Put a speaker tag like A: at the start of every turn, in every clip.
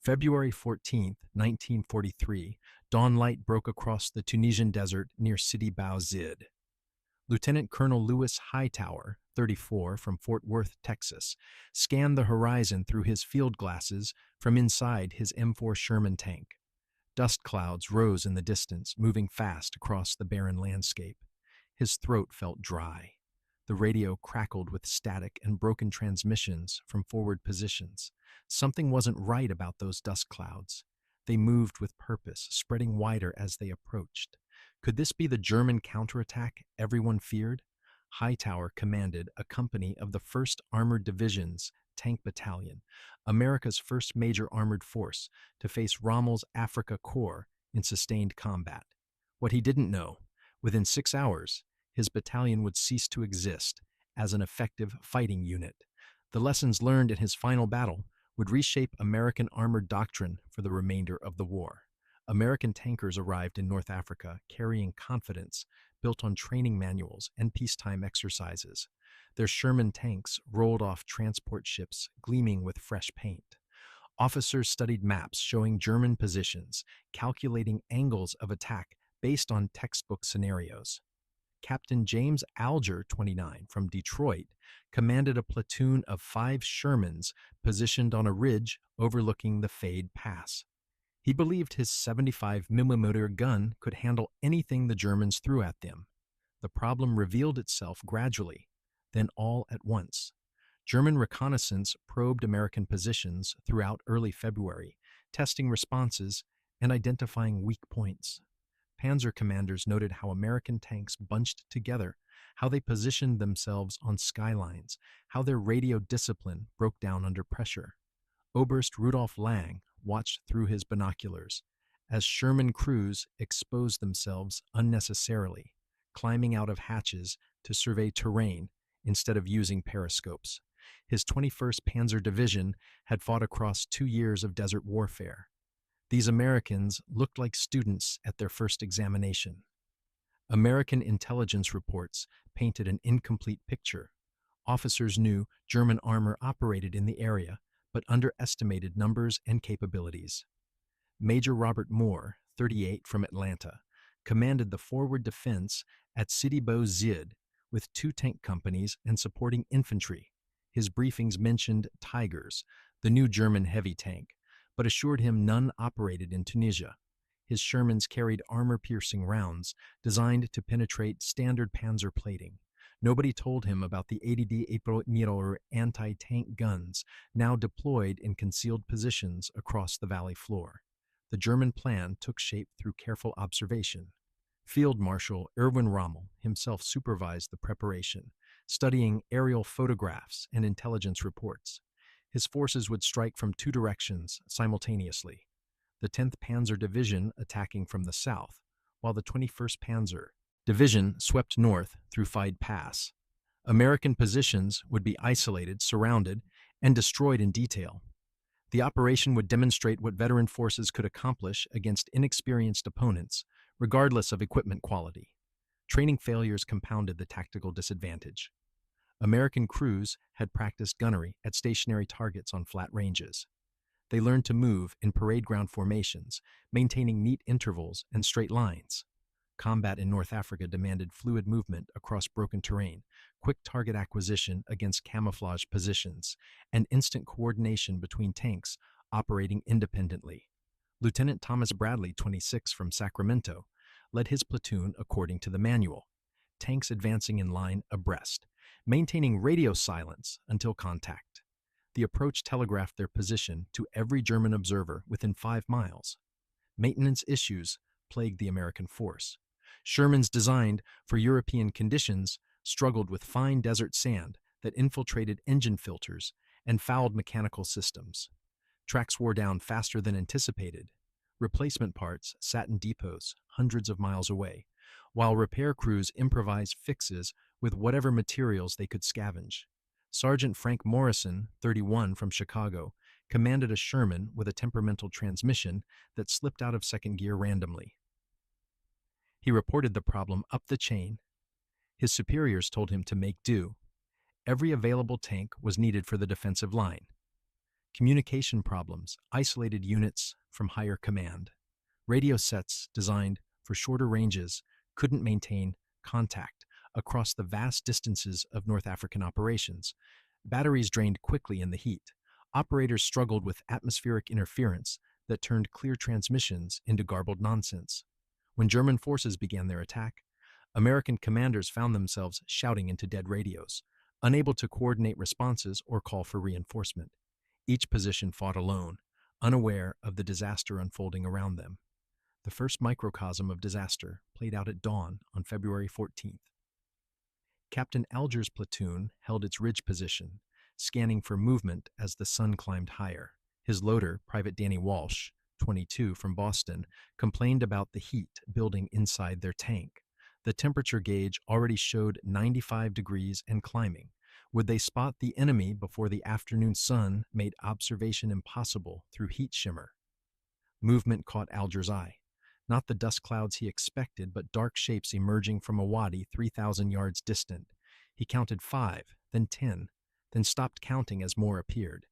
A: February 14th, 1943, dawn light broke across the Tunisian desert near Sidi Sidi. Lieutenant Colonel Louis Hightower, 34, from Fort Worth, Texas, scanned the horizon through his field glasses from inside his M4 Sherman tank. Dust clouds rose in the distance, moving fast across the barren landscape. His throat felt dry. The radio crackled with static and broken transmissions from forward positions. Something wasn't right about those dust clouds. They moved with purpose, spreading wider as they approached. Could this be the German counterattack everyone feared? Hightower commanded a company of the 1st Armored Divisions Tank Battalion, America's first major armored force, to face Rommel's Afrika Korps in sustained combat. What he didn't know, within 6 hours, his battalion would cease to exist as an effective fighting unit. The lessons learned in his final battle would reshape American armored doctrine for the remainder of the war. American tankers arrived in North Africa carrying confidence built on training manuals and peacetime exercises. Their Sherman tanks rolled off transport ships gleaming with fresh paint. Officers studied maps showing German positions, calculating angles of attack based on textbook scenarios. Captain James Alger, 29, from Detroit, commanded a platoon of 5 Shermans positioned on a ridge overlooking the Fade Pass. He believed his 75mm gun could handle anything the Germans threw at them. The problem revealed itself gradually, then all at once. German reconnaissance probed American positions throughout early February, testing responses and identifying weak points. Panzer commanders noted how American tanks bunched together, how they positioned themselves on skylines, how their radio discipline broke down under pressure. Oberst Rudolf Lang watched through his binoculars as Sherman crews exposed themselves unnecessarily, climbing out of hatches to survey terrain instead of using periscopes. His 21st Panzer Division had fought across 2 years of desert warfare. These Americans looked like students at their first examination. American intelligence reports painted an incomplete picture. Officers knew German armor operated in the area, but underestimated numbers and capabilities. Major Robert Moore, 38, from Atlanta, commanded the forward defense at Sidi Sidi with 2 tank companies and supporting infantry. His briefings mentioned Tigers, the new German heavy tank, but assured him none operated in Tunisia. His Shermans carried armor-piercing rounds designed to penetrate standard panzer plating. Nobody told him about the 80mm anti-tank guns now deployed in concealed positions across the valley floor. The German plan took shape through careful observation. Field Marshal Rommel himself supervised the preparation, studying aerial photographs and intelligence reports. His forces would strike from 2 directions simultaneously, the 10th Panzer Division attacking from the south, while the 21st Panzer Division swept north through Fade Pass. American positions would be isolated, surrounded, and destroyed in detail. The operation would demonstrate what veteran forces could accomplish against inexperienced opponents, regardless of equipment quality. Training failures compounded the tactical disadvantage. American crews had practiced gunnery at stationary targets on flat ranges. They learned to move in parade ground formations, maintaining neat intervals and straight lines. Combat in North Africa demanded fluid movement across broken terrain, quick target acquisition against camouflage positions, and instant coordination between tanks operating independently. Lieutenant Thomas Bradley, 26, from Sacramento, led his platoon according to the manual, tanks advancing in line abreast, maintaining radio silence until contact. The approach telegraphed their position to every German observer within 5 miles. Maintenance issues plagued the American force. Shermans designed for European conditions struggled with fine desert sand that infiltrated engine filters and fouled mechanical systems. Tracks wore down faster than anticipated. Replacement parts sat in depots hundreds of miles away, while repair crews improvised fixes with whatever materials they could scavenge. Sergeant Frank Morrison, 31, from Chicago, commanded a Sherman with a temperamental transmission that slipped out of second gear randomly. He reported the problem up the chain. His superiors told him to make do. Every available tank was needed for the defensive line. Communication problems isolated units from higher command. Radio sets designed for shorter ranges couldn't maintain contact across the vast distances of North African operations. Batteries drained quickly in the heat. Operators struggled with atmospheric interference that turned clear transmissions into garbled nonsense. When German forces began their attack, American commanders found themselves shouting into dead radios, unable to coordinate responses or call for reinforcement. Each position fought alone, unaware of the disaster unfolding around them. The first microcosm of disaster played out at dawn on February 14th. Captain Alger's platoon held its ridge position, scanning for movement as the sun climbed higher. His loader, Private Danny Walsh, 22, from Boston, complained about the heat building inside their tank. The temperature gauge already showed 95 degrees and climbing. Would they spot the enemy before the afternoon sun made observation impossible through heat shimmer? Movement caught Alger's eye. Not the dust clouds he expected, but dark shapes emerging from a wadi 3,000 yards distant. He counted 5, then 10, then stopped counting as more appeared.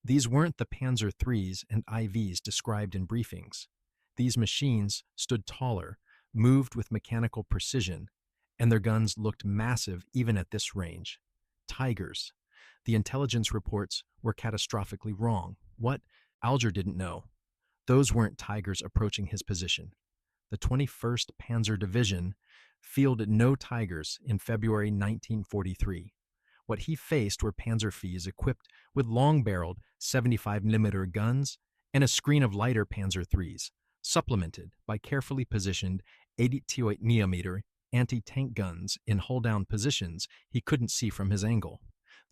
A: These weren't the Panzer IIIs and IVs described in briefings. These machines stood taller, moved with mechanical precision, and their guns looked massive even at this range. Tigers. The intelligence reports were catastrophically wrong. What? Alger didn't know. Those weren't Tigers approaching his position. The 21st Panzer Division fielded no Tigers in February 1943. What he faced were Panzer IVs equipped with long-barreled 75mm guns and a screen of lighter Panzer IIIs, supplemented by carefully positioned 88mm anti-tank guns in hull-down positions he couldn't see from his angle.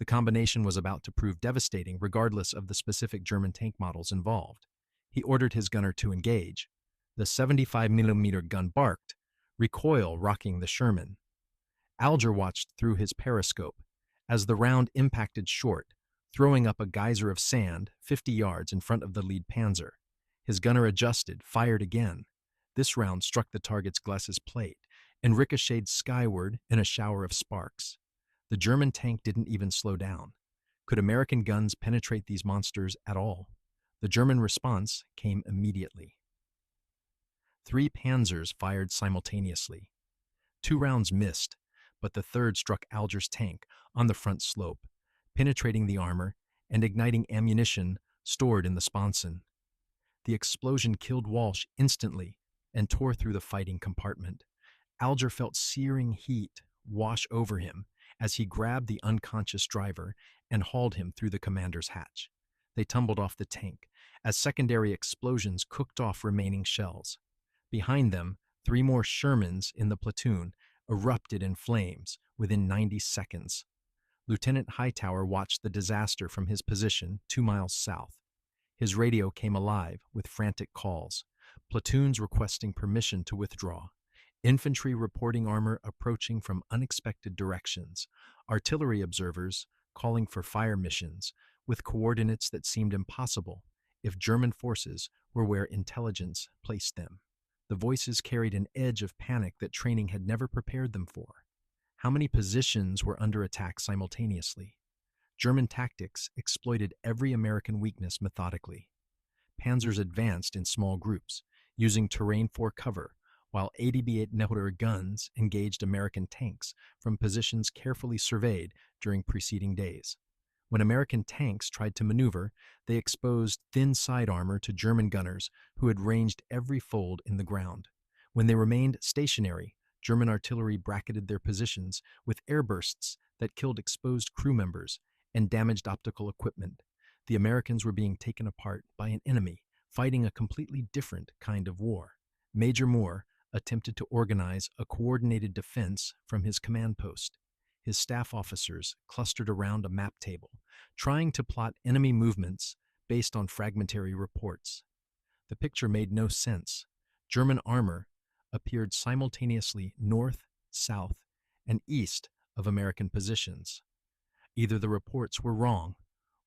A: The combination was about to prove devastating regardless of the specific German tank models involved. He ordered his gunner to engage. The 75mm gun barked, recoil rocking the Sherman. Alger watched through his periscope as the round impacted short, throwing up a geyser of sand 50 yards in front of the lead Panzer. His gunner adjusted, fired again. This round struck the target's glacis plate and ricocheted skyward in a shower of sparks. The German tank didn't even slow down. Could American guns penetrate these monsters at all? The German response came immediately. 3 Panzers fired simultaneously. 2 rounds missed, but the third struck Alger's tank on the front slope, penetrating the armor and igniting ammunition stored in the sponson. The explosion killed Walsh instantly and tore through the fighting compartment. Alger felt searing heat wash over him as he grabbed the unconscious driver and hauled him through the commander's hatch. They tumbled off the tank as secondary explosions cooked off remaining shells. Behind them, 3 more Shermans in the platoon erupted in flames within 90 seconds. Lieutenant Hightower watched the disaster from his position 2 miles south. His radio came alive with frantic calls, platoons requesting permission to withdraw, infantry reporting armor approaching from unexpected directions, artillery observers calling for fire missions with coordinates that seemed impossible if German forces were where intelligence placed them. The voices carried an edge of panic that training had never prepared them for. How many positions were under attack simultaneously? German tactics exploited every American weakness methodically. Panzers advanced in small groups, using terrain for cover, while 88mm guns engaged American tanks from positions carefully surveyed during preceding days. When American tanks tried to maneuver, they exposed thin side armor to German gunners who had ranged every fold in the ground. When they remained stationary, German artillery bracketed their positions with airbursts that killed exposed crew members and damaged optical equipment. The Americans were being taken apart by an enemy fighting a completely different kind of war. Major Moore attempted to organize a coordinated defense from his command post. His staff officers clustered around a map table, trying to plot enemy movements based on fragmentary reports. The picture made no sense. German armor appeared simultaneously north, south, and east of American positions. Either the reports were wrong,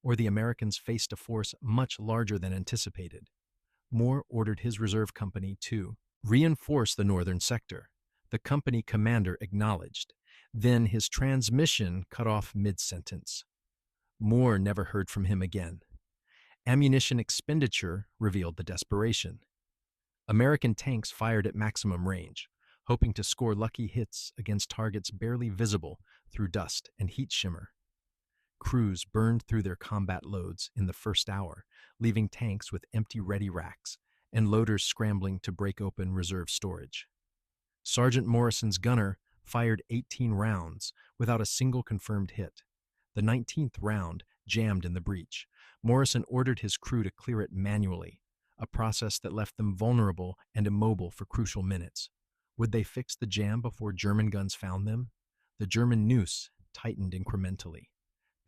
A: or the Americans faced a force much larger than anticipated. Moore ordered his reserve company to reinforce the northern sector. The company commander acknowledged. Then his transmission cut off mid-sentence. Moore never heard from him again. Ammunition expenditure revealed the desperation. American tanks fired at maximum range, hoping to score lucky hits against targets barely visible through dust and heat shimmer. Crews burned through their combat loads in the first hour, leaving tanks with empty ready racks and loaders scrambling to break open reserve storage. Sergeant Morrison's gunner fired 18 rounds without a single confirmed hit. The 19th round jammed in the breach. Morrison ordered his crew to clear it manually, a process that left them vulnerable and immobile for crucial minutes. Would they fix the jam before German guns found them? The German noose tightened incrementally.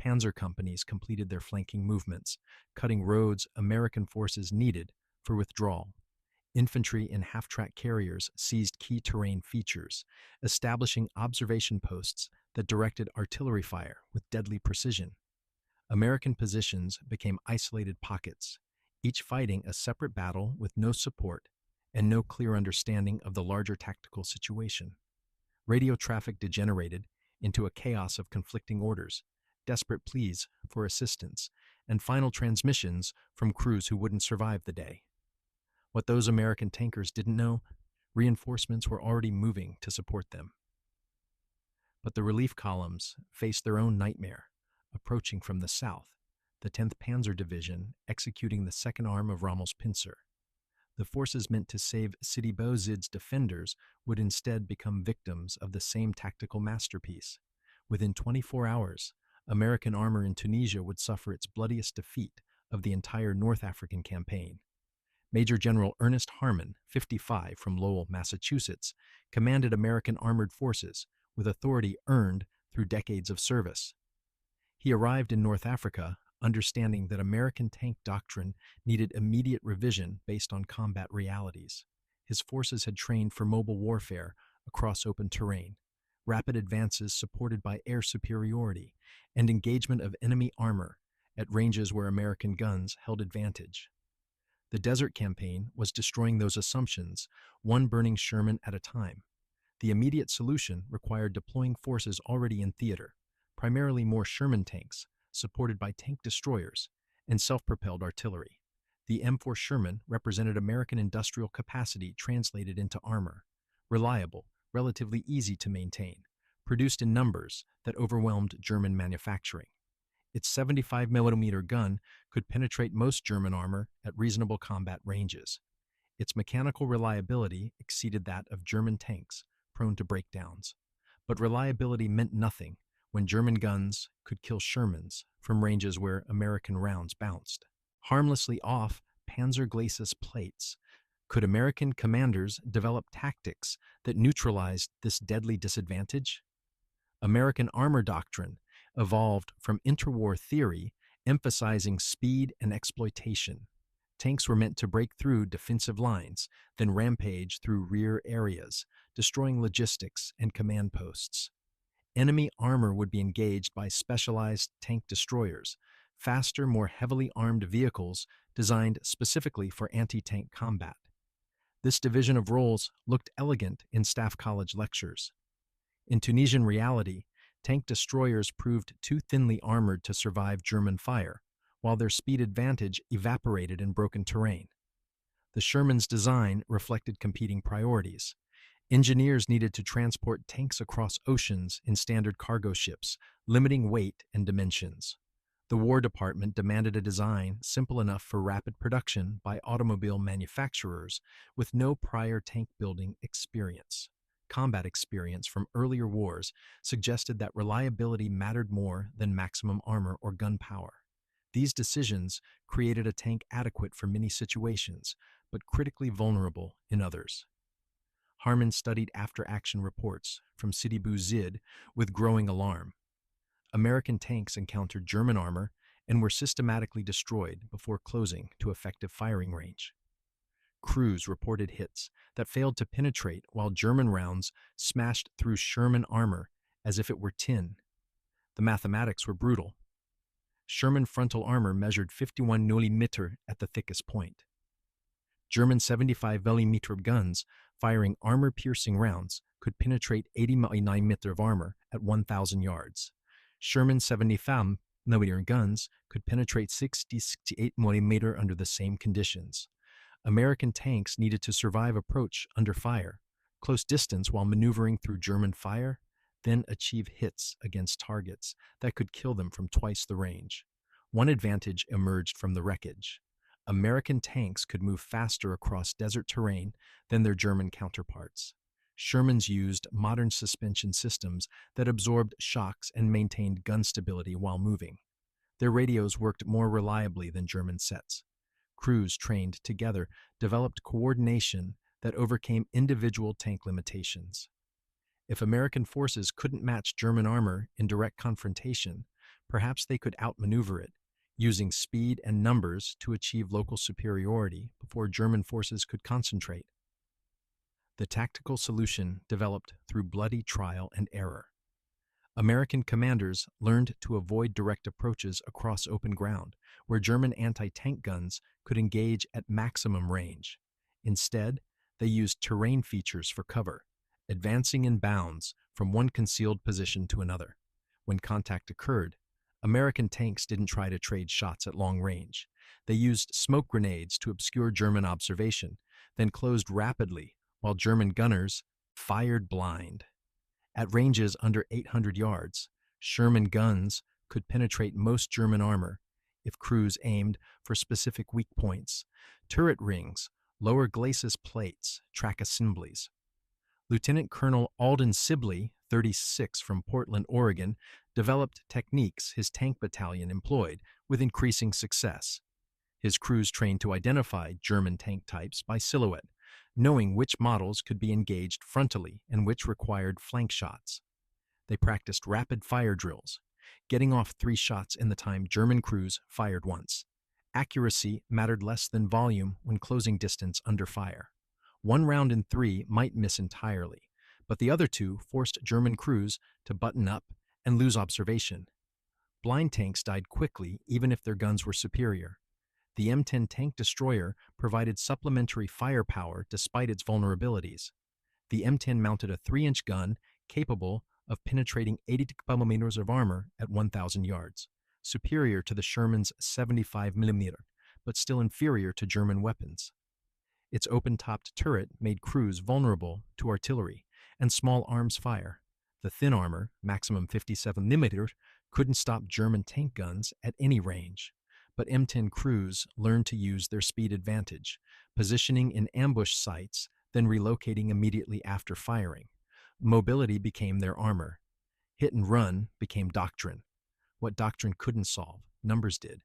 A: Panzer companies completed their flanking movements, cutting roads American forces needed for withdrawal. Infantry and half-track carriers seized key terrain features, establishing observation posts that directed artillery fire with deadly precision. American positions became isolated pockets, each fighting a separate battle with no support and no clear understanding of the larger tactical situation. Radio traffic degenerated into a chaos of conflicting orders, desperate pleas for assistance, and final transmissions from crews who wouldn't survive the day. What those American tankers didn't know, reinforcements were already moving to support them. But the relief columns faced their own nightmare, approaching from the south, the 10th Panzer Division executing the second arm of Rommel's pincer. The forces meant to save Sidi Zid's defenders would instead become victims of the same tactical masterpiece. Within 24 hours, American armor in Tunisia would suffer its bloodiest defeat of the entire North African campaign. Major General Ernest Harmon, 55, from Lowell, Massachusetts, commanded American armored forces with authority earned through decades of service. He arrived in North Africa understanding that American tank doctrine needed immediate revision based on combat realities. His forces had trained for mobile warfare across open terrain, rapid advances supported by air superiority, and engagement of enemy armor at ranges where American guns held advantage. The Desert Campaign was destroying those assumptions, one burning Sherman at a time. The immediate solution required deploying forces already in theater, primarily more Sherman tanks, supported by tank destroyers, and self-propelled artillery. The M4 Sherman represented American industrial capacity translated into armor, reliable, relatively easy to maintain, produced in numbers that overwhelmed German manufacturing. Its 75mm gun could penetrate most German armor at reasonable combat ranges. Its mechanical reliability exceeded that of German tanks, prone to breakdowns. But reliability meant nothing when German guns could kill Shermans from ranges where American rounds bounced. Harmlessly off Panzer glacis plates, could American commanders develop tactics that neutralized this deadly disadvantage? American armor doctrine evolved from interwar theory emphasizing speed and exploitation. Tanks were meant to break through defensive lines, then rampage through rear areas, destroying logistics and command posts. Enemy armor would be engaged by specialized tank destroyers, faster, more heavily armed vehicles designed specifically for anti-tank combat. This division of roles looked elegant in Staff College lectures. In Tunisian reality, tank destroyers proved too thinly armored to survive German fire, while their speed advantage evaporated in broken terrain. The Sherman's design reflected competing priorities. Engineers needed to transport tanks across oceans in standard cargo ships, limiting weight and dimensions. The War Department demanded a design simple enough for rapid production by automobile manufacturers with no prior tank building experience. Combat experience from earlier wars suggested that reliability mattered more than maximum armor or gun power. These decisions created a tank adequate for many situations, but critically vulnerable in others. Harmon studied after-action reports from Sidi Zid with growing alarm. American tanks encountered German armor and were systematically destroyed before closing to effective firing range. Crews reported hits that failed to penetrate while German rounds smashed through Sherman armor as if it were tin. The mathematics were brutal. Sherman frontal armor measured 51 mm at the thickest point. German 75mm guns firing armor-piercing rounds could penetrate 80 mm of armor at 1,000 yards. Sherman 75 mm guns could penetrate 68 mm under the same conditions. American tanks needed to survive approach under fire, close distance while maneuvering through German fire, then achieve hits against targets that could kill them from twice the range. One advantage emerged from the wreckage. American tanks could move faster across desert terrain than their German counterparts. Shermans used modern suspension systems that absorbed shocks and maintained gun stability while moving. Their radios worked more reliably than German sets. Crews trained together developed coordination that overcame individual tank limitations. If American forces couldn't match German armor in direct confrontation, perhaps they could outmaneuver it, using speed and numbers to achieve local superiority before German forces could concentrate. The tactical solution developed through bloody trial and error. American commanders learned to avoid direct approaches across open ground, where German anti-tank guns could engage at maximum range. Instead, they used terrain features for cover, advancing in bounds from one concealed position to another. When contact occurred, American tanks didn't try to trade shots at long range. They used smoke grenades to obscure German observation, then closed rapidly while German gunners fired blind. At ranges under 800 yards, Sherman guns could penetrate most German armor if crews aimed for specific weak points: turret rings, lower glacis plates, track assemblies. Lieutenant Colonel Alden Sibley, 36, from Portland, Oregon, developed techniques his tank battalion employed with increasing success. His crews trained to identify German tank types by silhouette, knowing which models could be engaged frontally and which required flank shots. They practiced rapid fire drills, getting off 3 shots in the time German crews fired once. Accuracy mattered less than volume when closing distance under fire. 1 round in 3 might miss entirely, but the other 2 forced German crews to button up and lose observation. Blind tanks died quickly even if their guns were superior. The M10 tank destroyer provided supplementary firepower despite its vulnerabilities. The M10 mounted a 3-inch gun capable of penetrating 80 mm of armor at 1,000 yards, superior to the Sherman's 75 mm, but still inferior to German weapons. Its open-topped turret made crews vulnerable to artillery and small arms fire. The thin armor, maximum 57 mm, couldn't stop German tank guns at any range. But M10 crews learned to use their speed advantage, positioning in ambush sites, then relocating immediately after firing. Mobility became their armor. Hit and run became doctrine. What doctrine couldn't solve, numbers did.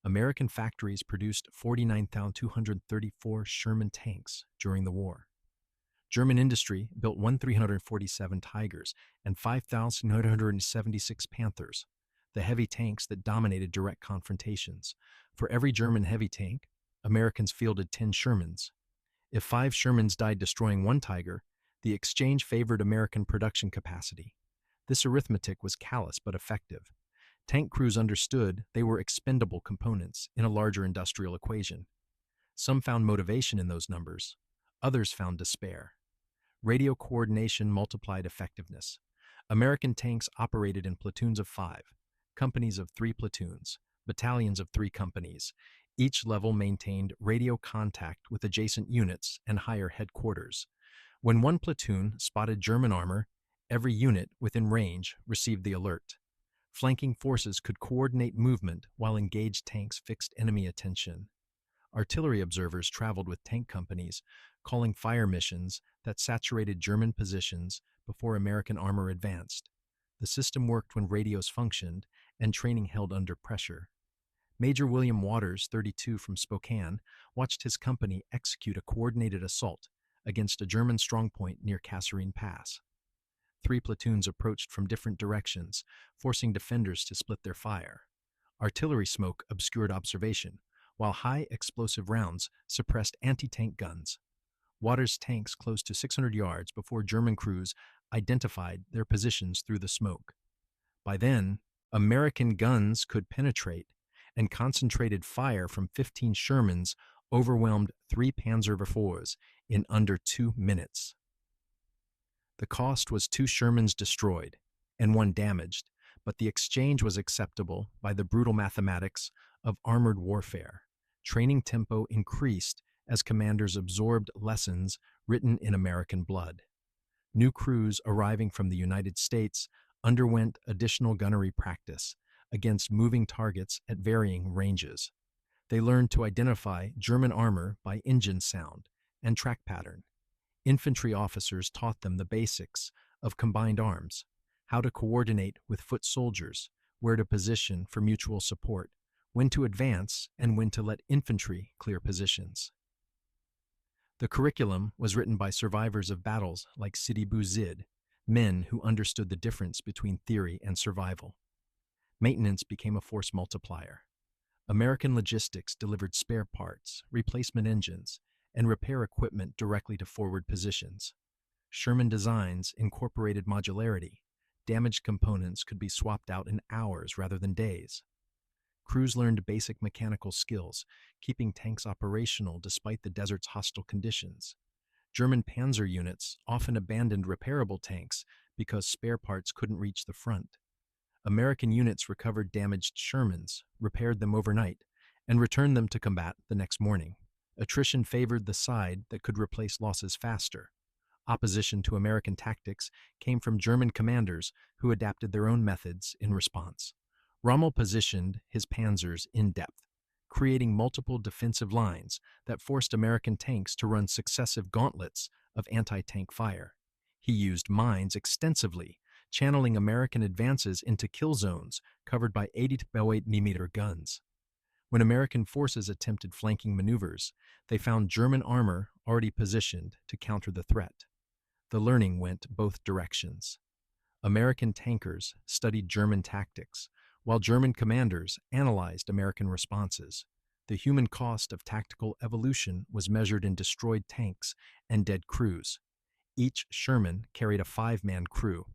A: American factories produced 49,234 Sherman tanks during the war. German industry built 1,347 Tigers and 5,976 Panthers, the heavy tanks that dominated direct confrontations. For every German heavy tank, Americans fielded 10 Shermans. If 5 Shermans died destroying 1 Tiger, the exchange favored American production capacity. This arithmetic was callous but effective. Tank crews understood they were expendable components in a larger industrial equation. Some found motivation in those numbers. Others found despair. Radio coordination multiplied effectiveness. American tanks operated in platoons of 5. Companies of 3 platoons, battalions of 3 companies. Each level maintained radio contact with adjacent units and higher headquarters. When one platoon spotted German armor, every unit within range received the alert. Flanking forces could coordinate movement while engaged tanks fixed enemy attention. Artillery observers traveled with tank companies, calling fire missions that saturated German positions before American armor advanced. The system worked when radios functioned and training held under pressure. Major William Waters, 32, from Spokane, watched his company execute a coordinated assault against a German strongpoint near Kasserine Pass. 3 platoons approached from different directions, forcing defenders to split their fire. Artillery smoke obscured observation, while high explosive rounds suppressed anti-tank guns. Waters' tanks closed to 600 yards before German crews identified their positions through the smoke. By then, American guns could penetrate, and concentrated fire from 15 Shermans overwhelmed 3 Panzer IVs in under 2 minutes. The cost was 2 Shermans destroyed and 1 damaged, but the exchange was acceptable by the brutal mathematics of armored warfare. Training tempo increased as commanders absorbed lessons written in American blood. New crews arriving from the United States underwent additional gunnery practice against moving targets at varying ranges. They learned to identify German armor by engine sound and track pattern. Infantry officers taught them the basics of combined arms, how to coordinate with foot soldiers, where to position for mutual support, when to advance, and when to let infantry clear positions. The curriculum was written by survivors of battles like Sidi, men who understood the difference between theory and survival. Maintenance became a force multiplier. American logistics delivered spare parts, replacement engines, and repair equipment directly to forward positions. Sherman designs incorporated modularity. Damaged components could be swapped out in hours rather than days. Crews learned basic mechanical skills, keeping tanks operational despite the desert's hostile conditions. German Panzer units often abandoned repairable tanks because spare parts couldn't reach the front. American units recovered damaged Shermans, repaired them overnight, and returned them to combat the next morning. Attrition favored the side that could replace losses faster. Opposition to American tactics came from German commanders who adapted their own methods in response. Rommel positioned his panzers in depth, creating multiple defensive lines that forced American tanks to run successive gauntlets of anti-tank fire. He used mines extensively, channeling American advances into kill zones covered by 80-8mm guns. When American forces attempted flanking maneuvers, they found German armor already positioned to counter the threat. The learning went both directions. American tankers studied German tactics, while German commanders analyzed American responses. The human cost of tactical evolution was measured in destroyed tanks and dead crews. Each Sherman carried a 5-man crew.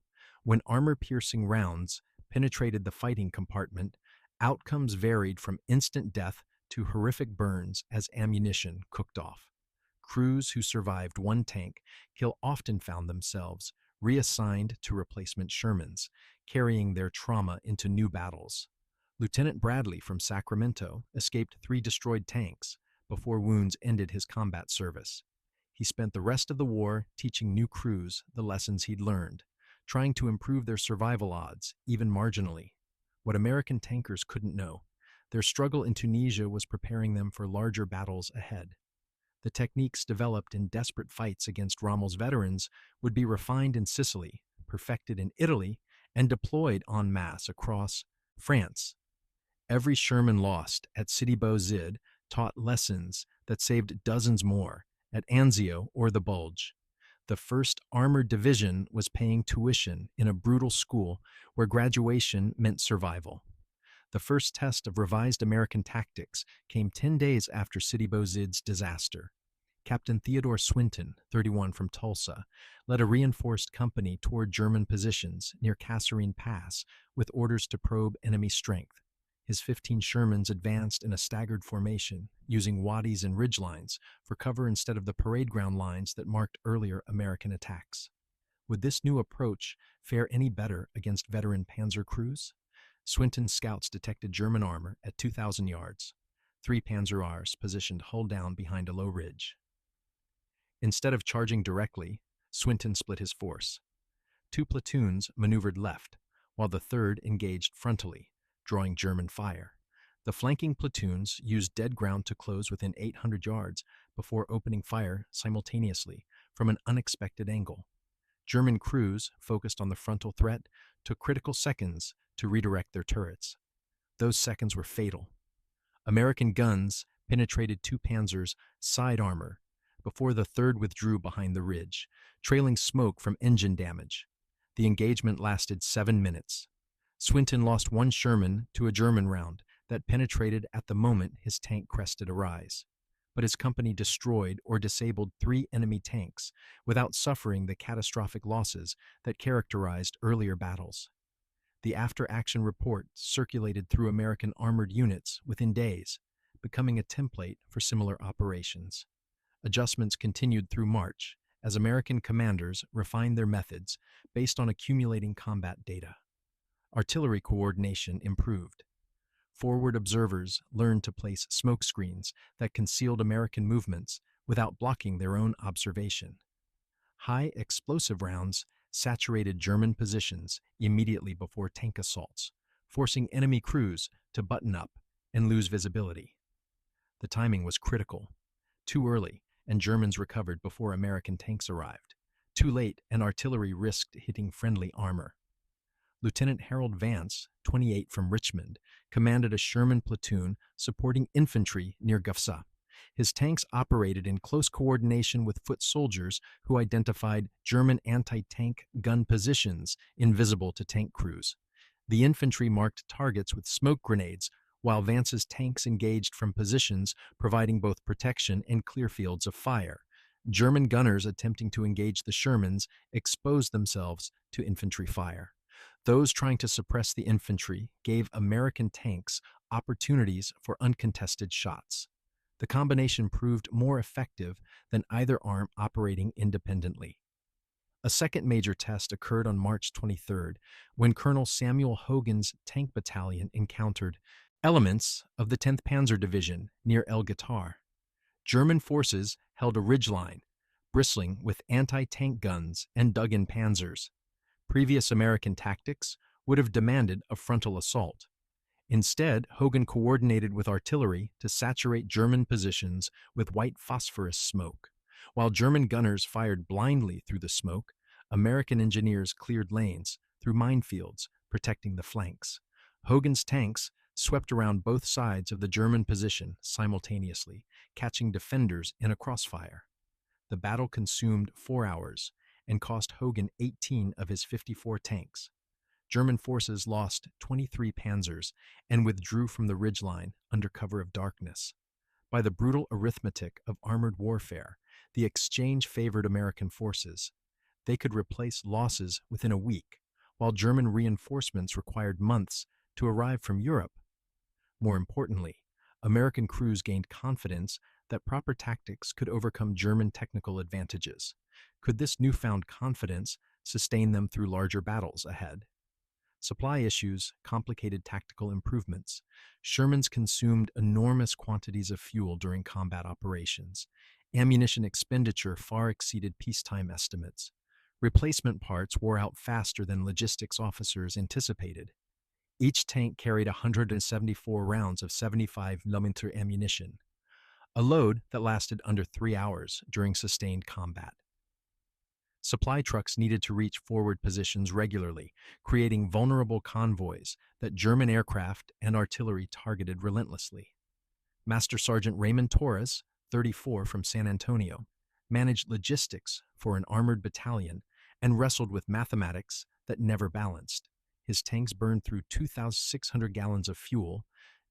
A: When armor-piercing rounds penetrated the fighting compartment, outcomes varied from instant death to horrific burns as ammunition cooked off. Crews who survived one tank kill often found themselves reassigned to replacement Shermans, carrying their trauma into new battles. Lieutenant Bradley from Sacramento escaped 3 destroyed tanks before wounds ended his combat service. He spent the rest of the war teaching new crews the lessons he'd learned, trying to improve their survival odds, even marginally. What American tankers couldn't know, their struggle in Tunisia was preparing them for larger battles ahead. The techniques developed in desperate fights against Rommel's veterans would be refined in Sicily, perfected in Italy, and deployed en masse across France. Every Sherman lost at Sidi taught lessons that saved dozens more at Anzio or the Bulge. The 1st Armored Division was paying tuition in a brutal school where graduation meant survival. The first test of revised American tactics came 10 days after Sidi disaster. Captain Theodore Swinton, 31 from Tulsa, led a reinforced company toward German positions near Kasserine Pass with orders to probe enemy strength. His 15 Shermans advanced in a staggered formation, using wadis and ridgelines for cover instead of the parade ground lines that marked earlier American attacks. Would this new approach fare any better against veteran panzer crews? Swinton's scouts detected German armor at 2,000 yards. 3 Panzer Rs positioned hull down behind a low ridge. Instead of charging directly, Swinton split his force. 2 platoons maneuvered left, while the 3rd engaged frontally, drawing German fire. The flanking platoons used dead ground to close within 800 yards before opening fire simultaneously from an unexpected angle. German crews, focused on the frontal threat, took critical seconds to redirect their turrets. Those seconds were fatal. American guns penetrated 2 Panzers' side armor before the 3rd withdrew behind the ridge, trailing smoke from engine damage. The engagement lasted 7 minutes. Swinton lost 1 Sherman to a German round that penetrated at the moment his tank crested a rise. But his company destroyed or disabled 3 enemy tanks without suffering the catastrophic losses that characterized earlier battles. The after-action report circulated through American armored units within days, becoming a template for similar operations. Adjustments continued through March as American commanders refined their methods based on accumulating combat data. artillery coordination improved. Forward observers learned to place smoke screens that concealed American movements without blocking their own observation. High explosive rounds saturated German positions immediately before tank assaults, forcing enemy crews to button up and lose visibility. The timing was critical. Too early, and Germans recovered before American tanks arrived. Too late, and artillery risked hitting friendly armor. Lieutenant Harold Vance, 28 from Richmond, commanded a Sherman platoon supporting infantry near Gafsa. His tanks operated in close coordination with foot soldiers who identified German anti-tank gun positions invisible to tank crews. The infantry marked targets with smoke grenades, while Vance's tanks engaged from positions providing both protection and clear fields of fire. German gunners attempting to engage the Shermans exposed themselves to infantry fire. Those trying to suppress the infantry gave American tanks opportunities for uncontested shots. The combination proved more effective than either arm operating independently. A second major test occurred on March 23rd when Colonel Samuel Hogan's tank battalion encountered elements of the 10th Panzer Division near El Guitar. German forces held a ridgeline, bristling with anti-tank guns and dug-in panzers. Previous American tactics would have demanded a frontal assault. Instead, Hogan coordinated with artillery to saturate German positions with white phosphorus smoke. While German gunners fired blindly through the smoke, American engineers cleared lanes through minefields, protecting the flanks. Hogan's tanks swept around both sides of the German position simultaneously, catching defenders in a crossfire. The battle consumed 4 hours and cost Hogan 18 of his 54 tanks. German forces lost 23 panzers and withdrew from the ridgeline under cover of darkness. By the brutal arithmetic of armored warfare, the exchange favored American forces. They could replace losses within a week, while German reinforcements required months to arrive from Europe. More importantly, American crews gained confidence that proper tactics could overcome German technical advantages. Could this newfound confidence sustain them through larger battles ahead? Supply issues complicated tactical improvements. Shermans consumed enormous quantities of fuel during combat operations. Ammunition expenditure far exceeded peacetime estimates. Replacement parts wore out faster than logistics officers anticipated. Each tank carried 174 rounds of 75mm ammunition, a load that lasted under 3 hours during sustained combat. Supply trucks needed to reach forward positions regularly, creating vulnerable convoys that German aircraft and artillery targeted relentlessly. Master Sergeant Raymond Torres, 34 from San Antonio, managed logistics for an armored battalion and wrestled with mathematics that never balanced. His tanks burned through 2,600 gallons of fuel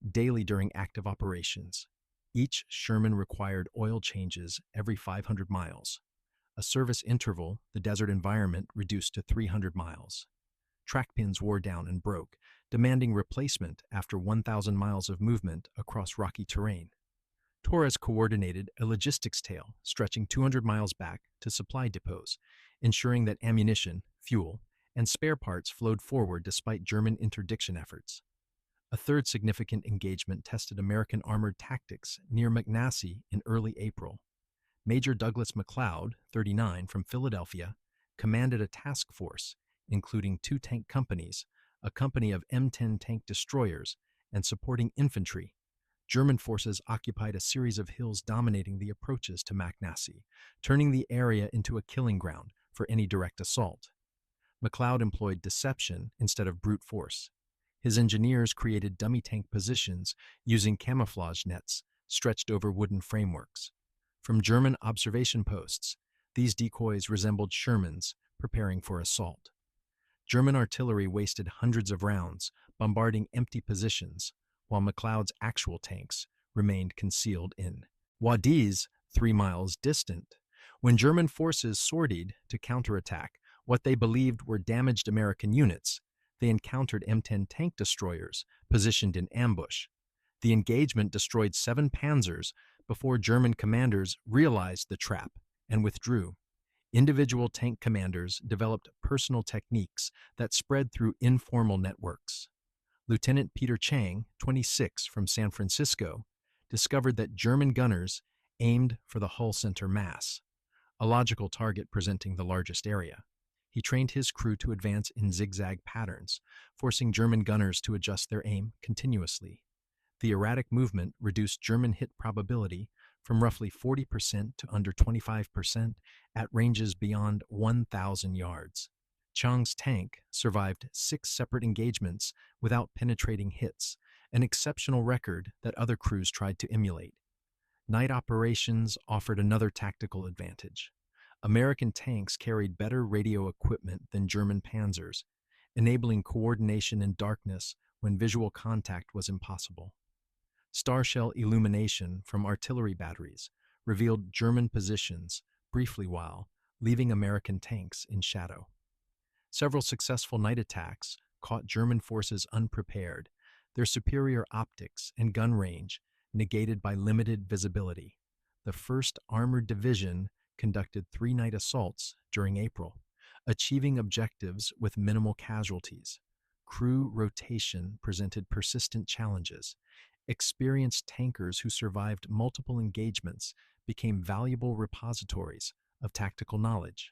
A: daily during active operations. Each Sherman required oil changes every 500 miles. A service interval the desert environment reduced to 300 miles. Track pins wore down and broke, demanding replacement after 1,000 miles of movement across rocky terrain. Torres coordinated a logistics tail stretching 200 miles back to supply depots, ensuring that ammunition, fuel, and spare parts flowed forward despite German interdiction efforts. A third significant engagement tested American armored tactics near McNassee in early April. Major Douglas McLeod, 39 from Philadelphia, commanded a task force, including 2 tank companies, a company of M10 tank destroyers, and supporting infantry. German forces occupied a series of hills dominating the approaches to McNassee, turning the area into a killing ground for any direct assault. McLeod employed deception instead of brute force. His engineers created dummy tank positions using camouflage nets stretched over wooden frameworks. From German observation posts, these decoys resembled Shermans preparing for assault. German artillery wasted hundreds of rounds, bombarding empty positions, while McLeod's actual tanks remained concealed in wadis 3 miles distant. When German forces sortied to counterattack what they believed were damaged American units, they encountered M10 tank destroyers positioned in ambush. The engagement destroyed 7 panzers before German commanders realized the trap and withdrew. Individual tank commanders developed personal techniques that spread through informal networks. Lieutenant Peter Chang, 26, from San Francisco, discovered that German gunners aimed for the hull center mass, a logical target presenting the largest area. He trained his crew to advance in zigzag patterns, forcing German gunners to adjust their aim continuously. The erratic movement reduced German hit probability from roughly 40% to under 25% at ranges beyond 1,000 yards. Chang's tank survived 6 separate engagements without penetrating hits, an exceptional record that other crews tried to emulate. Night operations offered another tactical advantage. American tanks carried better radio equipment than German Panzers, enabling coordination in darkness when visual contact was impossible. Starshell illumination from artillery batteries revealed German positions briefly while leaving American tanks in shadow. Several successful night attacks caught German forces unprepared, their superior optics and gun range negated by limited visibility. The 1st Armored Division conducted 3 night assaults during April, achieving objectives with minimal casualties. Crew rotation presented persistent challenges. Experienced tankers who survived multiple engagements became valuable repositories of tactical knowledge.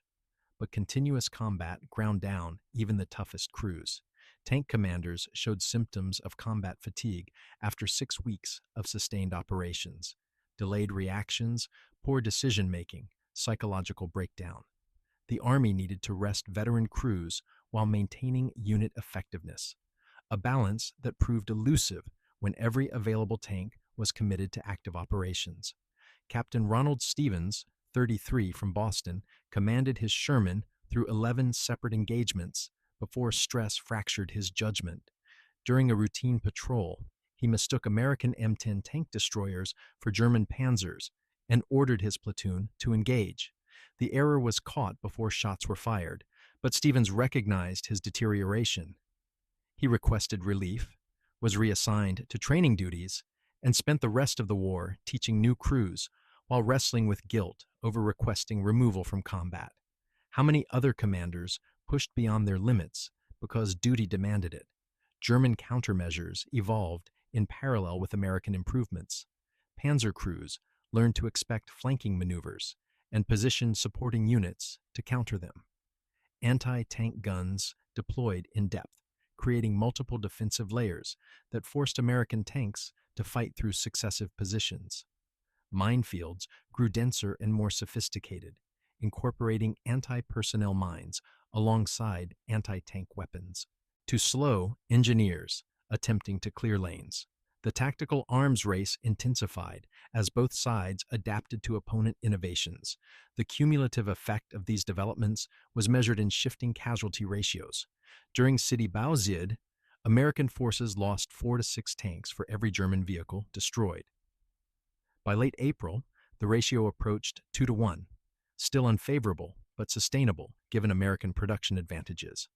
A: But continuous combat ground down even the toughest crews. Tank commanders showed symptoms of combat fatigue after 6 weeks of sustained operations. Delayed reactions, poor decision-making, psychological breakdown. The Army needed to rest veteran crews while maintaining unit effectiveness, a balance that proved elusive when every available tank was committed to active operations. Captain Ronald Stevens, 33, from Boston, commanded his Sherman through 11 separate engagements before stress fractured his judgment. During a routine patrol, he mistook American M10 tank destroyers for German Panzers and ordered his platoon to engage. The error was caught before shots were fired, but Stevens recognized his deterioration. He requested relief, was reassigned to training duties, and spent the rest of the war teaching new crews while wrestling with guilt over requesting removal from combat. How many other commanders pushed beyond their limits because duty demanded it? German countermeasures evolved in parallel with American improvements. Panzer crews learned to expect flanking maneuvers and positioned supporting units to counter them. Anti-tank guns deployed in depth, creating multiple defensive layers that forced American tanks to fight through successive positions. Minefields grew denser and more sophisticated, incorporating anti-personnel mines alongside anti-tank weapons to slow engineers attempting to clear lanes. The tactical arms race intensified as both sides adapted to opponent innovations. The cumulative effect of these developments was measured in shifting casualty ratios. During Sidi WWII, American forces lost 4 to 6 tanks for every German vehicle destroyed. By late April, the ratio approached 2 to 1, still unfavorable but sustainable given American production advantages.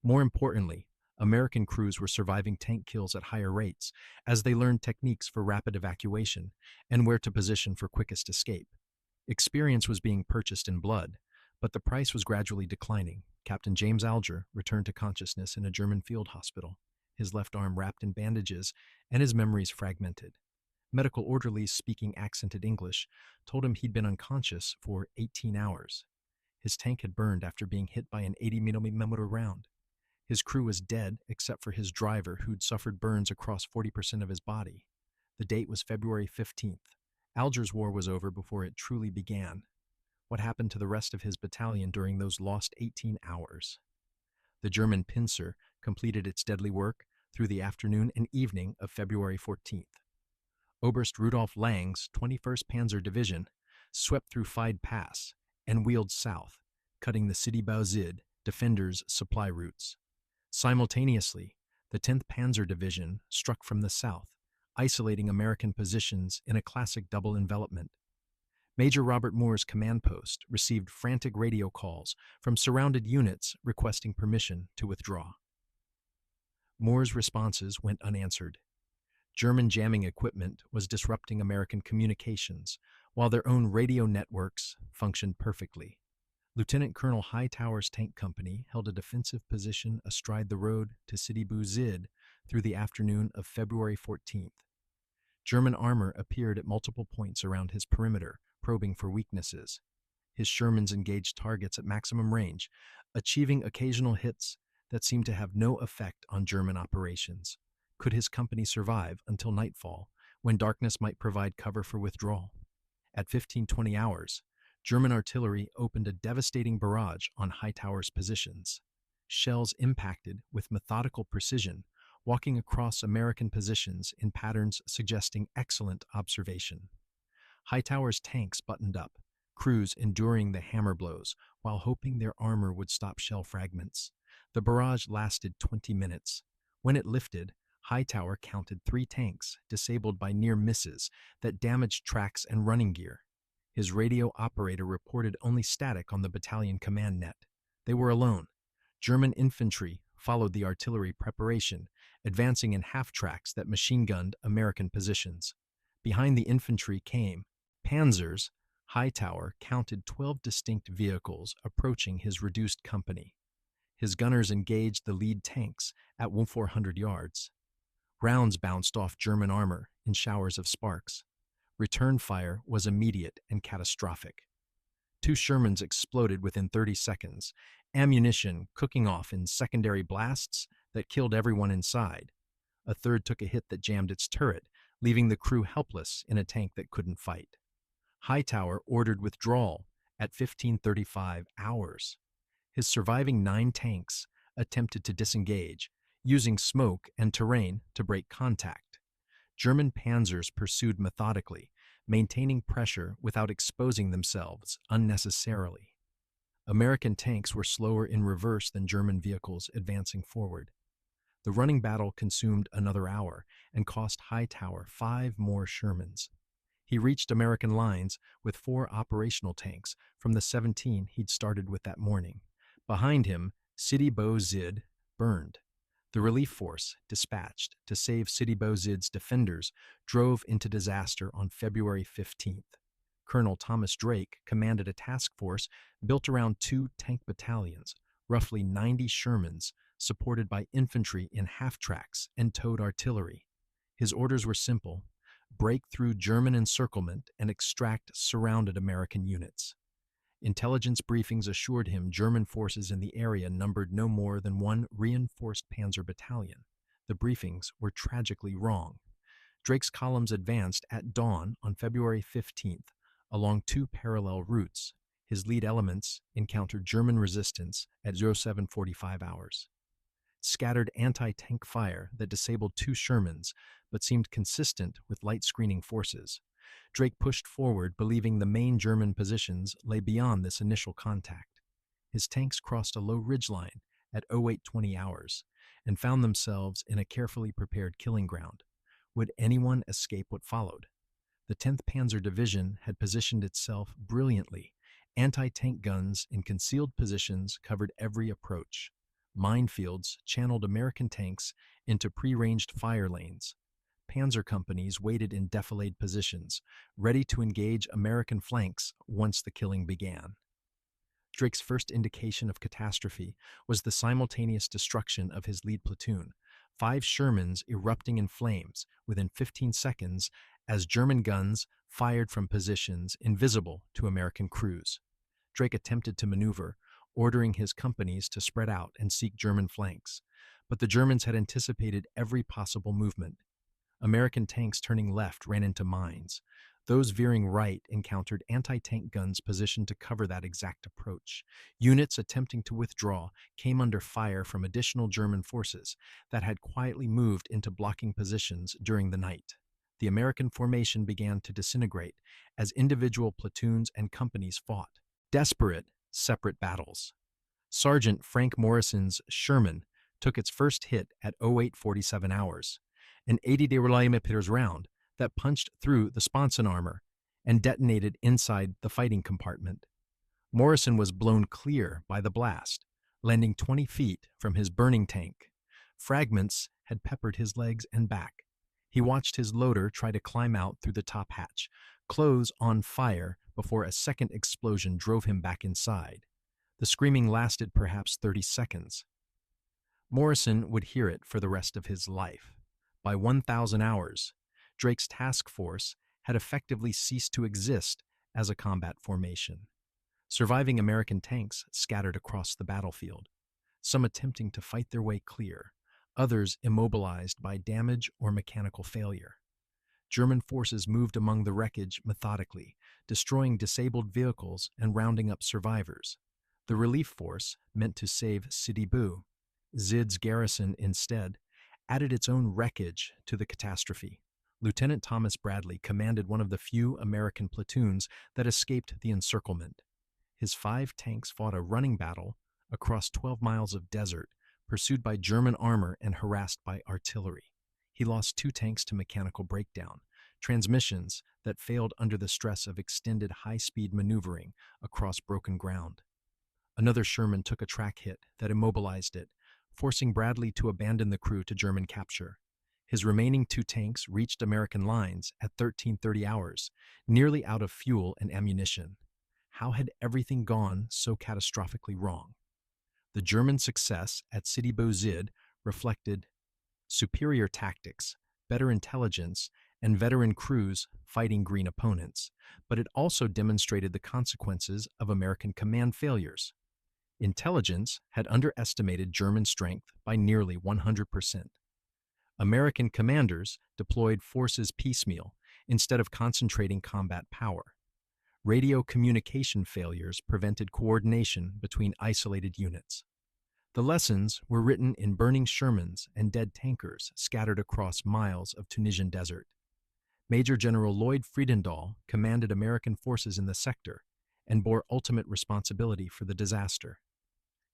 A: More importantly, American crews were surviving tank kills at higher rates as they learned techniques for rapid evacuation and where to position for quickest escape. Experience was being purchased in blood, but the price was gradually declining. Captain James Alger returned to consciousness in a German field hospital, his left arm wrapped in bandages and his memories fragmented. Medical orderlies speaking accented English told him he'd been unconscious for 18 hours. His tank had burned after being hit by an 80mm round. His crew was dead except for his driver, who'd suffered burns across 40% of his body. The date was February 15th. Alger's war was over before it truly began. What happened to the rest of his battalion during those lost 18 hours? The German pincer completed its deadly work through the afternoon and evening of February 14th. Oberst Rudolf Lang's 21st Panzer Division swept through Fide Pass and wheeled south, cutting the Sidi WWII defenders' supply routes. Simultaneously, the 10th Panzer Division struck from the south, isolating American positions in a classic double envelopment. Major Robert Moore's command post received frantic radio calls from surrounded units requesting permission to withdraw. Moore's responses went unanswered. German jamming equipment was disrupting American communications, while their own radio networks functioned perfectly. Lieutenant Colonel Hightower's tank company held a defensive position astride the road to Sidi Bou Zid through the afternoon of February 14th. German armor appeared at multiple points around his perimeter, probing for weaknesses. His Shermans engaged targets at maximum range, achieving occasional hits that seemed to have no effect on German operations. Could his company survive until nightfall, when darkness might provide cover for withdrawal? At 15:20 hours, German artillery opened a devastating barrage on Hightower's positions. Shells impacted with methodical precision, walking across American positions in patterns suggesting excellent observation. Hightower's tanks buttoned up, crews enduring the hammer blows while hoping their armor would stop shell fragments. The barrage lasted 20 minutes. When it lifted, Hightower counted 3 tanks disabled by near misses that damaged tracks and running gear. His radio operator reported only static on the battalion command net. They were alone. German infantry followed the artillery preparation, advancing in half-tracks that machine-gunned American positions. Behind the infantry came Panzers. Hightower counted 12 distinct vehicles approaching his reduced company. His gunners engaged the lead tanks at 400 yards. Rounds bounced off German armor in showers of sparks. Return fire was immediate and catastrophic. 2 Shermans exploded within 30 seconds, ammunition cooking off in secondary blasts that killed everyone inside. A third took a hit that jammed its turret, leaving the crew helpless in a tank that couldn't fight. Hightower ordered withdrawal at 15:35 hours. His surviving 9 tanks attempted to disengage, using smoke and terrain to break contact. German panzers pursued methodically, maintaining pressure without exposing themselves unnecessarily. American tanks were slower in reverse than German vehicles advancing forward. The running battle consumed another hour and cost Hightower 5 more Shermans. He reached American lines with 4 operational tanks from the 17 he'd started with that morning. Behind him, Sidi Bou Zid burned. The relief force, dispatched to save Sidi Bou Zid's defenders, drove into disaster on February 15th. Colonel Thomas Drake commanded a task force built around 2 tank battalions, roughly 90 Shermans, supported by infantry in half-tracks and towed artillery. His orders were simple: break through German encirclement and extract surrounded American units. Intelligence briefings assured him German forces in the area numbered no more than 1 reinforced panzer battalion. The briefings were tragically wrong. Drake's columns advanced at dawn on February 15th along 2 parallel routes. His lead elements encountered German resistance at 07:45 hours. Scattered anti-tank fire that disabled 2 Shermans but seemed consistent with light screening forces. Drake pushed forward, believing the main German positions lay beyond this initial contact. His tanks crossed a low ridgeline at 08:20 hours and found themselves in a carefully prepared killing ground. Would anyone escape what followed? The 10th Panzer Division had positioned itself brilliantly. Anti-tank guns in concealed positions covered every approach. Minefields channeled American tanks into pre-ranged fire lanes. Panzer companies waited in defilade positions, ready to engage American flanks once the killing began. Drake's first indication of catastrophe was the simultaneous destruction of his lead platoon, 5 Shermans erupting in flames within 15 seconds as German guns fired from positions invisible to American crews. Drake attempted to maneuver, ordering his companies to spread out and seek German flanks, but the Germans had anticipated every possible movement. American tanks turning left ran into mines. Those veering right encountered anti-tank guns positioned to cover that exact approach. Units attempting to withdraw came under fire from additional German forces that had quietly moved into blocking positions during the night. The American formation began to disintegrate as individual platoons and companies fought. Desperate, separate battles. Sergeant Frank Morrison's Sherman took its first hit at 08:47 hours. An 80-mm round that punched through the sponson armor and detonated inside the fighting compartment. Morrison was blown clear by the blast, landing 20 feet from his burning tank. Fragments had peppered his legs and back. He watched his loader try to climb out through the top hatch, clothes on fire before a second explosion drove him back inside. The screaming lasted perhaps 30 seconds. Morrison would hear it for the rest of his life. By 1,000 hours, Drake's task force had effectively ceased to exist as a combat formation. Surviving American tanks scattered across the battlefield, some attempting to fight their way clear, others immobilized by damage or mechanical failure. German forces moved among the wreckage methodically, destroying disabled vehicles and rounding up survivors. The relief force, meant to save Sidi, Zid's garrison instead, added its own wreckage to the catastrophe. Lieutenant Thomas Bradley commanded one of the few American platoons that escaped the encirclement. His 5 tanks fought a running battle across 12 miles of desert, pursued by German armor and harassed by artillery. He lost 2 tanks to mechanical breakdown, transmissions that failed under the stress of extended high-speed maneuvering across broken ground. Another Sherman took a track hit that immobilized it, forcing Bradley to abandon the crew to German capture. His remaining 2 tanks reached American lines at 13:30 hours, nearly out of fuel and ammunition. How had everything gone so catastrophically wrong? The German success at Sidi Bou Zid reflected superior tactics, better intelligence, and veteran crews fighting green opponents, but it also demonstrated the consequences of American command failures. Intelligence had underestimated German strength by nearly 100%. American commanders deployed forces piecemeal instead of concentrating combat power. Radio communication failures prevented coordination between isolated units. The lessons were written in burning Shermans and dead tankers scattered across miles of Tunisian desert. Major General Lloyd Friedendahl commanded American forces in the sector and bore ultimate responsibility for the disaster.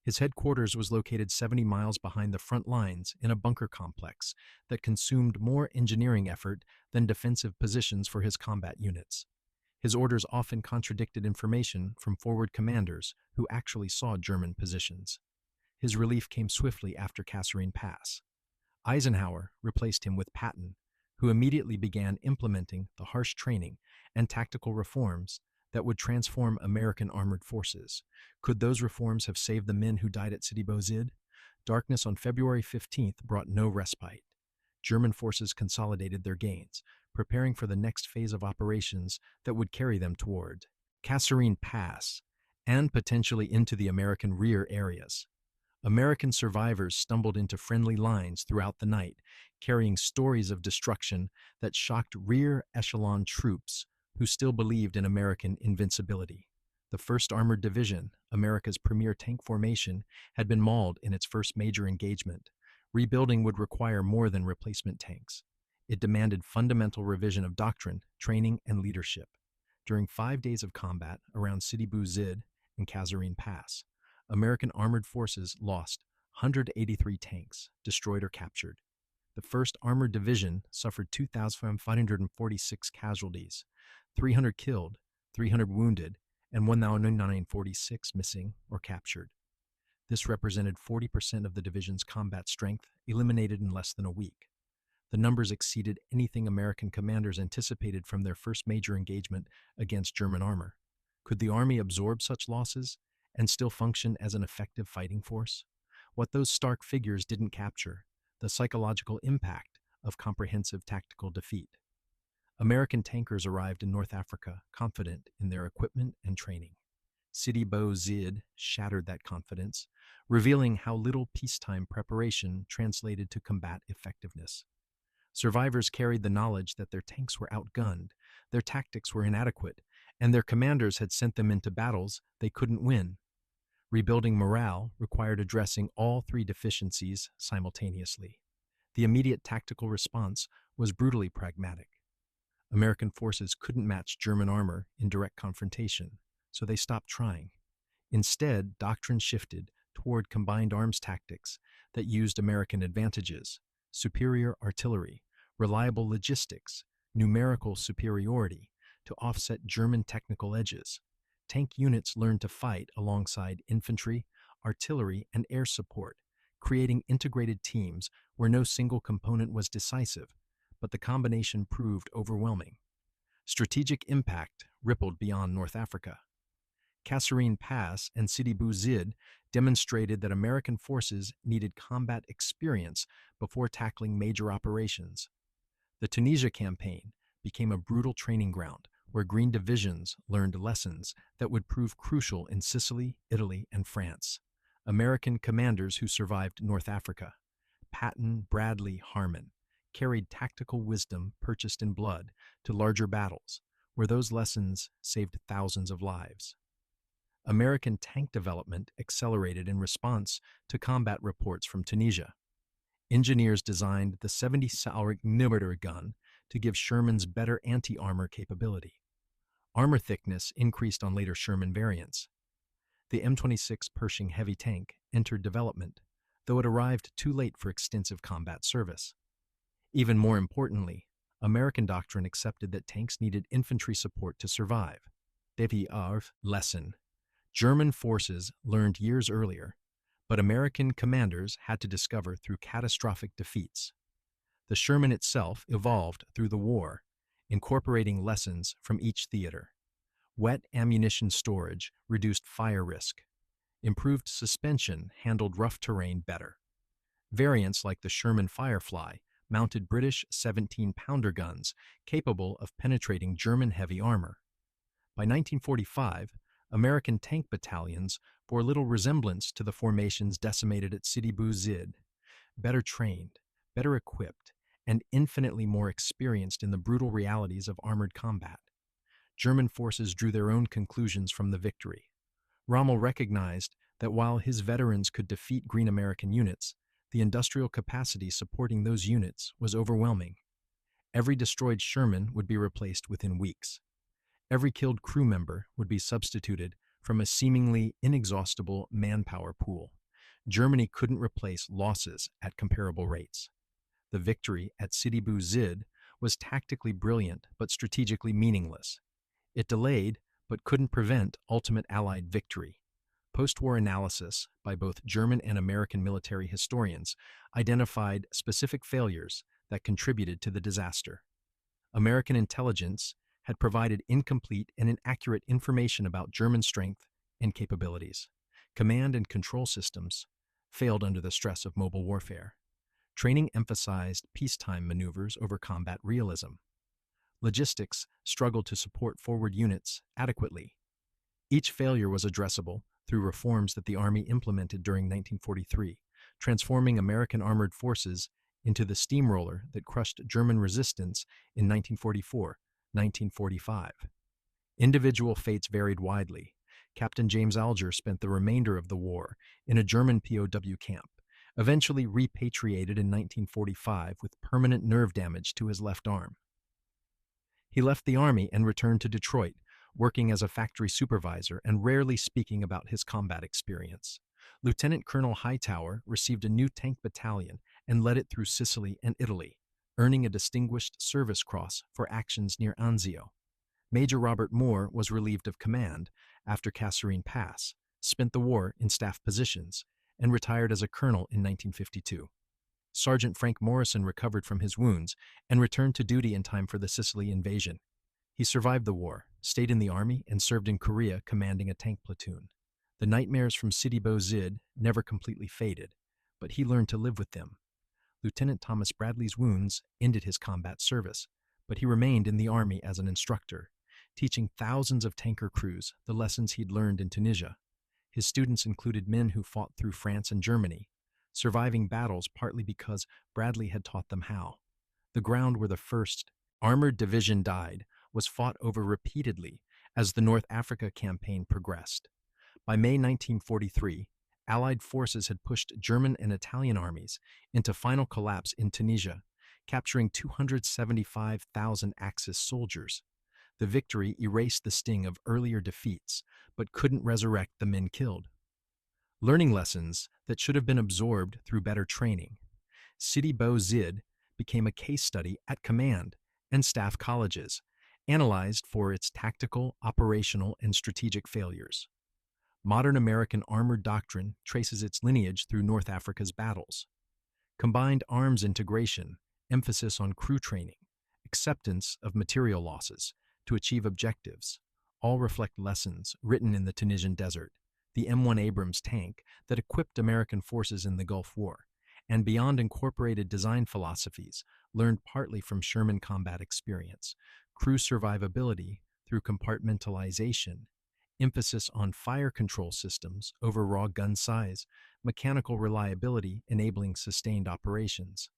A: His headquarters was located 70 miles behind the front lines in a bunker complex that consumed more engineering effort than defensive positions for his combat units. His orders often contradicted information from forward commanders who actually saw German positions. His relief came swiftly after Kasserine Pass. Eisenhower replaced him with Patton, who immediately began implementing the harsh training and tactical reforms that would transform American armored forces. Could those reforms have saved the men who died at Sidi Bou Zid? Darkness on February 15th brought no respite. German forces consolidated their gains, preparing for the next phase of operations that would carry them toward Kasserine Pass and potentially into the American rear areas. American survivors stumbled into friendly lines throughout the night, carrying stories of destruction that shocked rear echelon troops who still believed in American invincibility. The 1st Armored Division, America's premier tank formation, had been mauled in its first major engagement. Rebuilding would require more than replacement tanks. It demanded fundamental revision of doctrine, training, and leadership. During 5 days of combat around Sidi Bou Zid and Kasserine Pass, American armored forces lost 183 tanks, destroyed or captured. The 1st Armored Division suffered 2,546 casualties, 300 killed, 300 wounded, and 1,946 missing or captured. This represented 40% of the division's combat strength, eliminated in less than a week. The numbers exceeded anything American commanders anticipated from their first major engagement against German armor. Could the Army absorb such losses and still function as an effective fighting force? What those stark figures didn't capture, the psychological impact of comprehensive tactical defeat. American tankers arrived in North Africa confident in their equipment and training. Sidi Bou Zid shattered that confidence, revealing how little peacetime preparation translated to combat effectiveness. Survivors carried the knowledge that their tanks were outgunned, their tactics were inadequate, and their commanders had sent them into battles they couldn't win. Rebuilding morale required addressing all 3 deficiencies simultaneously. The immediate tactical response was brutally pragmatic. American forces couldn't match German armor in direct confrontation, so they stopped trying. Instead, doctrine shifted toward combined arms tactics that used American advantages: superior artillery, reliable logistics, numerical superiority to offset German technical edges. Tank units learned to fight alongside infantry, artillery, and air support, creating integrated teams where no single component was decisive, but the combination proved overwhelming. Strategic impact rippled beyond North Africa. Kasserine Pass and Sidi Bou Zid demonstrated that American forces needed combat experience before tackling major operations. The Tunisia campaign became a brutal training ground where Green Divisions learned lessons that would prove crucial in Sicily, Italy, and France. American commanders who survived North Africa, Patton, Bradley, Harmon, carried tactical wisdom purchased in blood to larger battles, where those lessons saved thousands of lives. American tank development accelerated in response to combat reports from Tunisia. Engineers designed the 70 mm gun to give Shermans better anti-armor capability. Armor thickness increased on later Sherman variants. The M26 Pershing heavy tank entered development, though it arrived too late for extensive combat service. Even more importantly, American doctrine accepted that tanks needed infantry support to survive. WWII lesson. German forces learned years earlier, but American commanders had to discover through catastrophic defeats. The Sherman itself evolved through the war, incorporating lessons from each theater. Wet ammunition storage reduced fire risk. Improved suspension handled rough terrain better. Variants like the Sherman Firefly mounted British 17-pounder guns capable of penetrating German heavy armor. By 1945, American tank battalions bore little resemblance to the formations decimated at Sidi Bou Zid. Better trained, better equipped, and infinitely more experienced in the brutal realities of armored combat. German forces drew their own conclusions from the victory. Rommel recognized that while his veterans could defeat Green American units, the industrial capacity supporting those units was overwhelming. Every destroyed Sherman would be replaced within weeks. Every killed crew member would be substituted from a seemingly inexhaustible manpower pool. Germany couldn't replace losses at comparable rates. The victory at Sidi Bou Zid was tactically brilliant but strategically meaningless. It delayed but couldn't prevent ultimate Allied victory. Post-war analysis by both German and American military historians identified specific failures that contributed to the disaster. American intelligence had provided incomplete and inaccurate information about German strength and capabilities. Command and control systems failed under the stress of mobile warfare. Training emphasized peacetime maneuvers over combat realism. Logistics struggled to support forward units adequately. Each failure was addressable through reforms that the Army implemented during 1943, transforming American armored forces into the steamroller that crushed German resistance in 1944-1945. Individual fates varied widely. Captain James Alger spent the remainder of the war in a German POW camp, eventually repatriated in 1945 with permanent nerve damage to his left arm. He left the Army and returned to Detroit, working as a factory supervisor and rarely speaking about his combat experience. Lieutenant Colonel Hightower received a new tank battalion and led it through Sicily and Italy, earning a Distinguished Service Cross for actions near Anzio. Major Robert Moore was relieved of command after Kasserine Pass, spent the war in staff positions, and retired as a colonel in 1952. Sergeant Frank Morrison recovered from his wounds and returned to duty in time for the Sicily invasion. He survived the war, stayed in the Army, and served in Korea commanding a tank platoon. The nightmares from Sidi Bou Zid never completely faded, but he learned to live with them. Lieutenant Thomas Bradley's wounds ended his combat service, but he remained in the Army as an instructor, teaching thousands of tanker crews the lessons he'd learned in Tunisia. His students included men who fought through France and Germany, surviving battles partly because Bradley had taught them how. The ground where the first armored division died was fought over repeatedly as the North Africa campaign progressed. By May 1943, Allied forces had pushed German and Italian armies into final collapse in Tunisia, capturing 275,000 Axis soldiers. The victory erased the sting of earlier defeats, but couldn't resurrect the men killed. Learning lessons that should have been absorbed through better training. Sidi Bou Zid became a case study at command and staff colleges, analyzed for its tactical, operational, and strategic failures. Modern American armored doctrine traces its lineage through North Africa's battles. Combined arms integration, emphasis on crew training, acceptance of material losses to achieve objectives, All reflect lessons written in the Tunisian desert. The M1 Abrams tank that equipped American forces in the Gulf War, and beyond incorporated design philosophies learned partly from Sherman combat experience, crew survivability through compartmentalization, emphasis on fire control systems over raw gun size, mechanical reliability enabling sustained operations.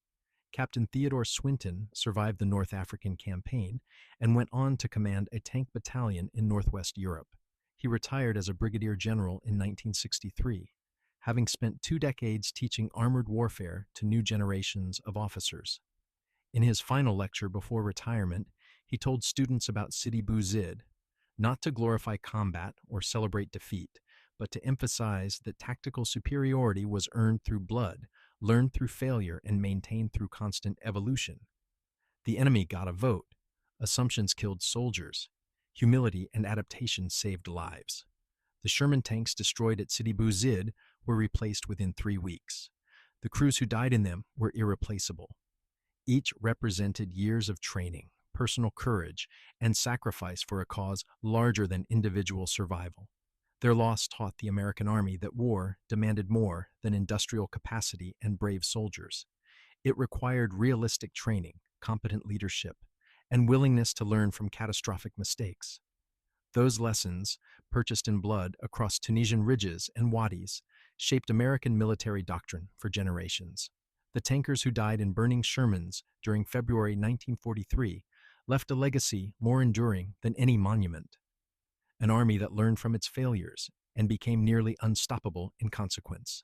A: Captain Theodore Swinton survived the North African campaign and went on to command a tank battalion in Northwest Europe. He retired as a brigadier general in 1963, having spent 2 decades teaching armored warfare to new generations of officers. In his final lecture before retirement, he told students about Sidi Bouzid, not to glorify combat or celebrate defeat, but to emphasize that tactical superiority was earned through blood, learned through failure, and maintained through constant evolution. The enemy got a vote. Assumptions killed soldiers. Humility and adaptation saved lives. The Sherman tanks destroyed at Sidi Bouzid were replaced within 3 weeks. The crews who died in them were irreplaceable. Each represented years of training, personal courage, and sacrifice for a cause larger than individual survival. Their loss taught the American Army that war demanded more than industrial capacity and brave soldiers. It required realistic training, competent leadership, and willingness to learn from catastrophic mistakes. Those lessons, purchased in blood across Tunisian ridges and wadis, shaped American military doctrine for generations. The tankers who died in burning Shermans during February 1943 left a legacy more enduring than any monument. An army that learned from its failures and became nearly unstoppable in consequence.